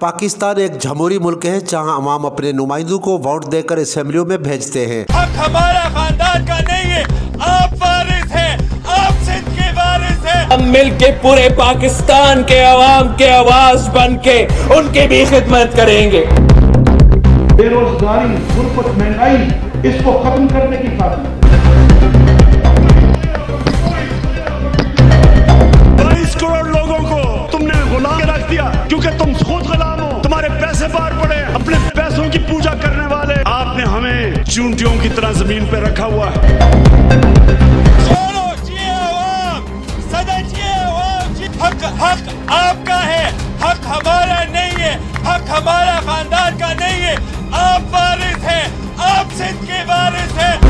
पाकिस्तान एक जमहूरी मुल्क है जहां अवाम अपने नुमाइंदों को वोट देकर असेंबलियों में भेजते हैं। हक हमारा खानदान का नहीं है, आप वारिस हैं, आप सिंध के वारिस हैं। हम मिलके पूरे पाकिस्तान के अवाम के आवाज बन के उनकी भी खिदमत करेंगे। बेरोजगारी, गुर्बत, महंगाई, इसको खत्म करने की खातिर 22 करोड़ लोगों को तुमने गुलाम रख दिया, क्योंकि तुम खुद गुलाम हो, तुम्हारे पैसे बाहर पड़े, अपने पैसों की पूजा करने वाले आपने हमें चूंटियों की तरह जमीन पे रखा हुआ है। हक आपका है, हक हमारा नहीं है, हक हमारा खानदान का नहीं है। आप वारिस हैं, आप सिंध के वारिस हैं।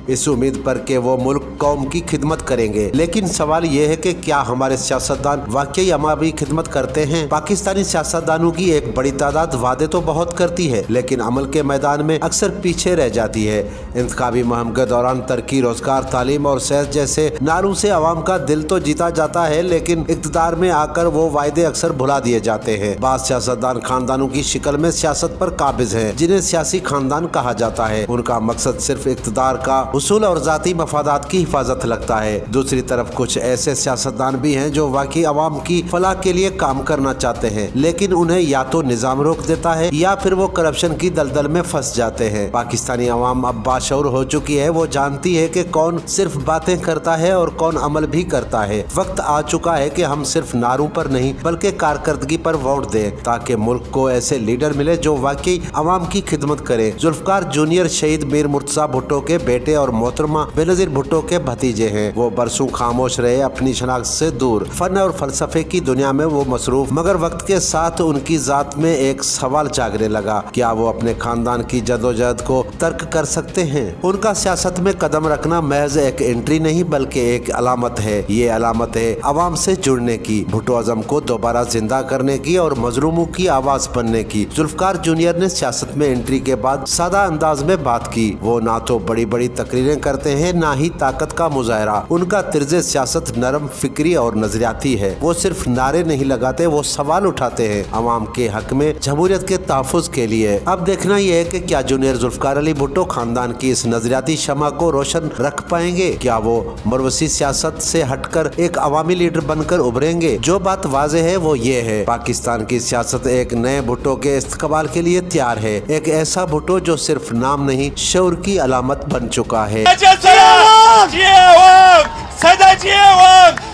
इस उम्मीद पर कि वो मुल्क कौम की खिदमत करेंगे, लेकिन सवाल ये है कि क्या हमारे सियासतदान वाकई अवामी खिदमत करते हैं? पाकिस्तानी सियासतदानों की एक बड़ी तादाद वादे तो बहुत करती है, लेकिन अमल के मैदान में अक्सर पीछे रह जाती है। इंतखाबी मुहिम के दौरान तरक्की, रोजगार, तालीम और सेहत जैसे नारों से अवाम का दिल तो जीता जाता है, लेकिन इक़्तिदार में आकर वो वायदे अक्सर भुला दिए जाते हैं। बाद सियासतदान खानदानों की शिकल में सियासत पर काबिज है, जिन्हें सियासी खानदान कहा जाता है। उनका मकसद सिर्फ इक़्तिदार का उसूल और जाती मफादात की हिफाजत लगता है। दूसरी तरफ कुछ ऐसे सियासतदान भी हैं जो वाकई अवाम की फलाह के लिए काम करना चाहते हैं, लेकिन उन्हें या तो निजाम रोक देता है या फिर वो करप्शन की दलदल में फंस जाते हैं। पाकिस्तानी अवाम अब बाशऊर हो चुकी है, वो जानती है कि कौन सिर्फ बातें करता है और कौन अमल भी करता है। वक्त आ चुका है कि हम सिर्फ नारों पर नहीं बल्कि कारकर्दगी पर वोट दें, ताकि मुल्क को ऐसे लीडर मिले जो वाकई अवाम की खिदमत करे। जुल्फकार जूनियर शहीद मीर मुर्तजा भुट्टो के बेटे और मोहतरमा बेनजीर भुट्टो के भतीजे हैं। वो बरसों खामोश रहे, अपनी शनाख्त से दूर, फन और फलसफे की दुनिया में वो मसरूफ, मगर वक्त के साथ उनकी जात में एक सवाल जागने लगा, क्या वो अपने खानदान की जदोजहद को तर्क कर सकते हैं? उनका सियासत में कदम रखना महज एक एंट्री नहीं बल्कि एक अलामत है। ये अलामत है अवाम से जुड़ने की, भुट्टो आजम को दोबारा जिंदा करने की और मजलूमों की आवाज बनने की। जुल्फकार जूनियर ने सियासत में एंट्री के बाद सादा अंदाज में बात की। वो ना तो बड़ी बड़ी तकरीरें करते हैं, ना ही ताकत का मुजाहरा। उनका तर्ज़े सियासत नरम, फिक्री और नजरियाती है। वो सिर्फ नारे नहीं लगाते, वो सवाल उठाते हैं अवाम के हक में, जमहूरियत के तहफ़्फ़ुज़ के लिए। अब देखना यह है कि क्या जूनियर जुल्फकार अली भुट्टो खानदान की इस नजरियाती शमा को रोशन रख पाएंगे? क्या वो मरवसी सियासत से हटकर एक अवामी लीडर बनकर उभरेंगे? जो बात वाज़ेह है वो ये है, पाकिस्तान की सियासत एक नए भुट्टो के इस्तकबाल के लिए तैयार है। एक ऐसा भुट्टो जो सिर्फ नाम नहीं, शऊर की अलामत बन चुका है।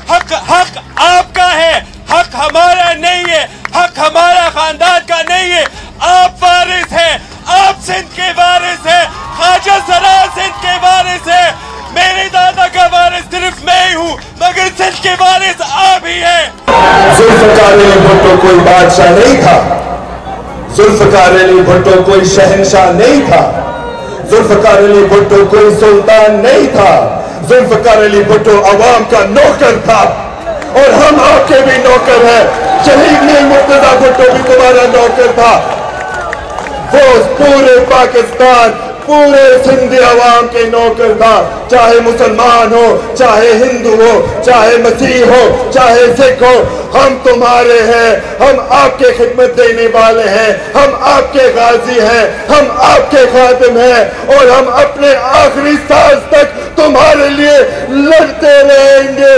हक आपका है, हक हमारा नहीं है, हक हमारा खानदान का नहीं है। आप वारिस हैं, आप सिंध के वारिस हैं, ख्वाजा सरा सिंध के वारिस हैं। मेरे दादा का वारिस सिर्फ मैं ही हूँ, मगर सिंध के वारिस आप ही हैं। जुल्फकार अली भुट्टो कोई बादशाह नहीं था, जुल्फकार अली भुट्टो कोई शहंशाह नहीं था, जुल्फकार अली भुट्टो कोई सुल्तान नहीं था। जुल्फकार अली भुट्टो अवाम का नौकर था और हम आपके भी नौकर हैं। शहीद मीर मुर्तजा भुट्टो भी तुम्हारा नौकर था। वो पूरे पाकिस्तान, पूरे सिंधी अवाम के नौकर था, चाहे मुसलमान हो, चाहे हिंदू हो, चाहे मसीह हो, चाहे सिख हो। हम तुम्हारे हैं, हम आपके खिदमत देने वाले हैं, हम आपके गाजी हैं, हम आपके खातिम हैं और हम अपने आखिरी सांस तक तुम्हारे लिए लड़ते रहेंगे।